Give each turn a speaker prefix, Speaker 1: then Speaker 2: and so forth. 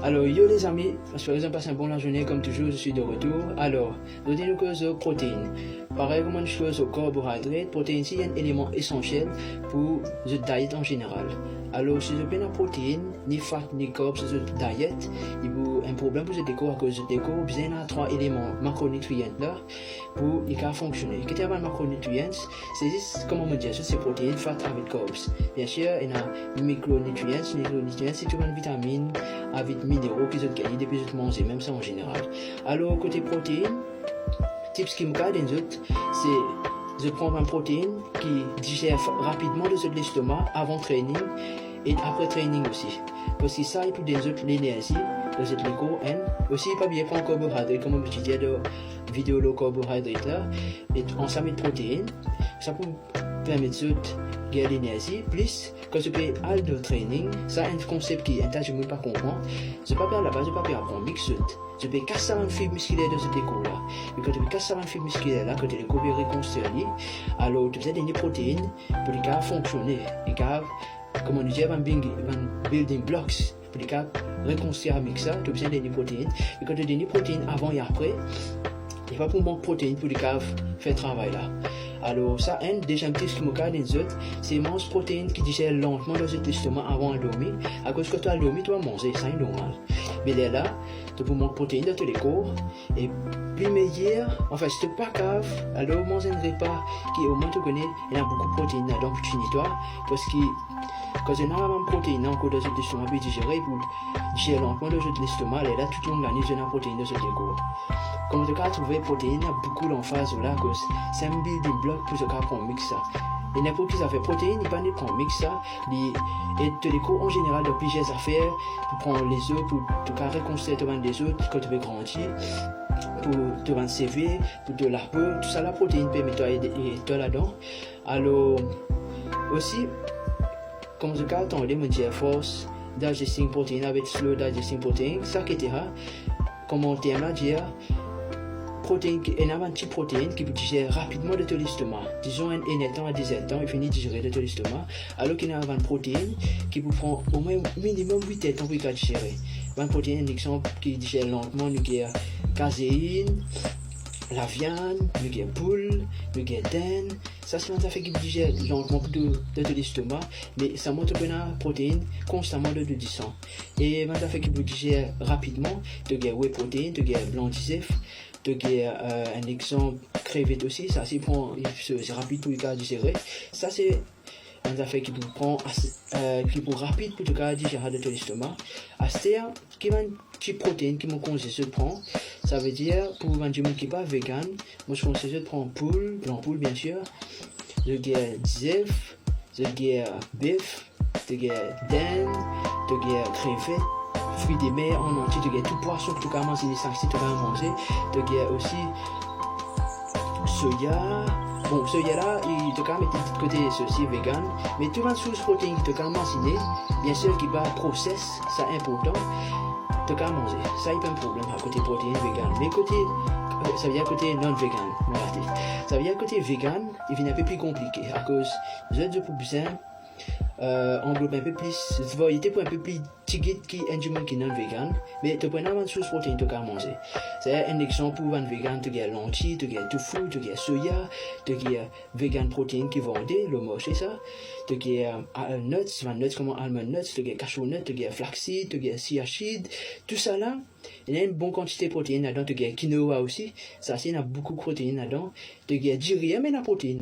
Speaker 1: Alors, yo les amis, j'espère que vous avez passé une bonne journée. Comme toujours, je suis de retour. Alors, nous disons que les protéines. Pareil comme une chose aux carbohydrates, protéines, c'est un élément essentiel pour la diète en général. Alors, si vous avez la protéine, ni fat, ni carbs sur la diète, il y a un problème pour ce décor à cause de décor. Vous avez trois éléments macronutriments là pour les cas fonctionner. Qu'est-ce que les macronutriments? C'est juste, comment on dit, c'est protéines, fat avec carbs. Bien sûr, il y a micronutriments. Micronutriments, c'est tout une vitamine avec minéraux qui sont gagnés depuis que vous mangez, même ça en général. Alors, côté protéines, type ce qui me garde c'est je prends une protéine qui digère rapidement de l'estomac avant training et après training aussi. Parce que ça, il peut donner l'énergie de l'éco aussi pas bien prendre carbohydrate comme on disait de vidéo low carbohydrate là et ensemble de protéines ça peut permettre de gagner l'énergie plus quand tu fais all de training ça un concept qui est je ne peux pas comprendre je peux pas à la base je peux pas apprendre mix je peux casser une fibre musculaire de ce déco là et quand tu peux casser une fibre musculaire là quand tu les couvres reconstruire alors tu as des protéines pour les cas fonctionner les cas comme on dit building blocks pour les cas reconstruire avec ça tu as besoin des protéines et quand tu as des protéines avant et après il va pour manquer de protéines pour les cas faire travail là. Alors ça, déjà un petit ce qui me garde les autres, c'est manger protéines qui digèrent lentement dans le l'estomac avant de dormir. À cause que tu as dormi, tu vas manger, ça est normal. Mais là, tu peux manger protéines dans tous les corps. Et plus meilleur, enfin, si tu n'es pas grave, alors manger un repas qui au moins tu connais, il y a beaucoup de protéines là-dedans pour finir toi. Parce que quand il y a une protéine encore dans l'estomac, puis digérer pour digérer lentement dans l'estomac, et là, tout le monde a une protéine dans le corps. Comme tu as trouvé protéines, il y a beaucoup d'emphase là, que c'est un building block pour ce cas qu'on mixe ça. Et n'importe qui ça fait protéines, il va pas prendre mixe ça. Et tous les cours en général de plusieurs affaires, pour prendre les œufs, pour te reconstruire les œufs quand tu veux grandir, pour te rendre CV, pour te la peau, tout ça la protéine permet de toi là-dedans. Alors, aussi, comme ce cas, on les dire force, digesting protein avec slow digesting protein, ça qui était là, comment on t'aime là dire, protéines, il y a un petit protéine qui peut digérer rapidement de ton estomac. Disons, un temps à 17 ans, il finit de digérer de ton estomac, alors qu'il y a une protéine qui peut prendre au moins minimum 8 ans pour digérer. Une protéine, un exemple qui digère lentement, nous avons caséine, la viande, nous avons poule, nous avons dinde. Ça, c'est un fait qui digère lentement de l'estomac, mais ça montre qu'on a une protéine constamment de 10 ans. Et un fait qui digère rapidement, nous avons whey protéine, nous avons blanc d'isef. Un exemple crevette aussi, ça c'est rapide pour le digérer. Ça c'est un affaire qui peut prendre qui peut rapide pour le digérer de ton estomac. Astéa qui a une petite protéine qui me conseille de prendre. Ça veut dire pour un gens qui n'est pas vegan, moi je conseille de prendre poule, blanc poule bien sûr. Je gagne zef, je gagne bœuf, je gagne dinde, je gagne crevette. Fruits des mers en entier, tu as tout poisson que tu as mangé, les sacs tu as mangé, tu as aussi soya. Bon, soya là, tu as mis de côté ceci vegan, mais tu as une source protéine que tu as mangé, bien sûr qui va process, ça est important, tu as mangé. Ça, il n'y a pas de problème à côté protéine vegan. Mais côté, ça veut dire côté non-vegan, ça veut dire côté vegan, il vient un peu plus compliqué à cause de besoin. Englobe un peu plus variété pour un peu plus ticket qui est un qui non vegan mais tu peux avoir une source protéine tu peux manger c'est un exemple pour un vegan tu as lentilles tu as tofu tu as soya tu as vegan protéine qui vendent le mot c'est ça tu as nuts comme almond nuts tu as cashew nuts tu as flaxseed tu as chia seed tout ça là il y a une bonne quantité de protéines là-dedans tu as quinoa aussi ça c'est il y a beaucoup de protéines là-dedans tu as du riz mais la protéine